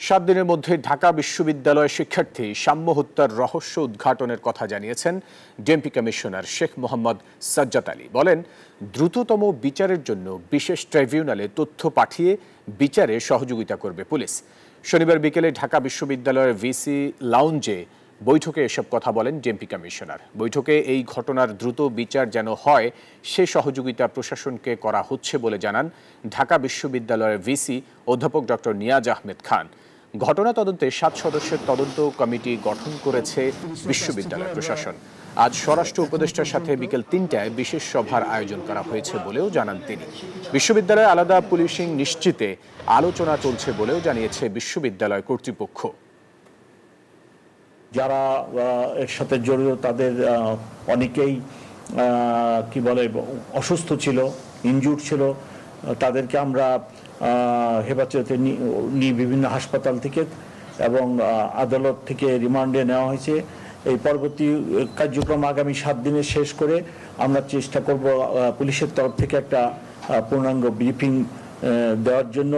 7 দিনের মধ্যে ঢাকা বিশ্ববিদ্যালয় শিক্ষার্থী সাম্য হত্যার রহস্য উদ্ঘাটনের কথা জানিয়েছেন ডিএমপি কমিশনার শেখ মোহাম্মদ সাজ্জাদ আলী। বলেন, দ্রুততম বিচারের জন্য বিশেষ ট্রাইব্যুনালে তথ্য পাঠিয়ে বিচারে সহযোগিতা করবে পুলিশ। শনিবার বিকেলে ঢাকা বিশ্ববিদ্যালয়ের ভিসি লাউঞ্জে বৈঠকে এসব কথা বলেন ডিএমপি কমিশনার। বৈঠকে এই ঘটনার দ্রুত বিচার যেন হয় সে সহযোগিতা প্রশাসনকে করা হচ্ছে বলে জানান ঢাকা বিশ্ববিদ্যালয়ের ভিসি অধ্যাপক ডক্টর নিয়াজ আহমেদ খান। ঘটনা তদন্তে 7 সদস্যের তদন্ত কমিটি গঠন করেছে বিশ্ববিদ্যালয় প্রশাসন। আজ স্বরাষ্ট্র উপদেষ্টার সাথে বিকেল 3টায় বিশেষ সভার আয়োজন করা হয়েছে বলেও জানান তিনি। বিশ্ববিদ্যালয়ে আলাদা পুলিশিং নিশ্চিতে আলোচনা চলছে বলেও জানিয়েছে বিশ্ববিদ্যালয় কর্তৃপক্ষ। যারা এর সাথে জড়িত তাদের অনেকেই কি বলে অসুস্থ ছিল, ইনজুর্ড ছিল, তাদেরকে আমরা হেফাজতে নিয়ে বিভিন্ন হাসপাতাল থেকে এবং আদালত থেকে রিমান্ডে নেওয়া হয়েছে। এই পরবর্তী কার্যক্রম আগামী 7 দিনে শেষ করে আমরা চেষ্টা করব পুলিশের তরফ থেকে একটা পূর্ণাঙ্গ ব্রিফিং দেওয়ার জন্য।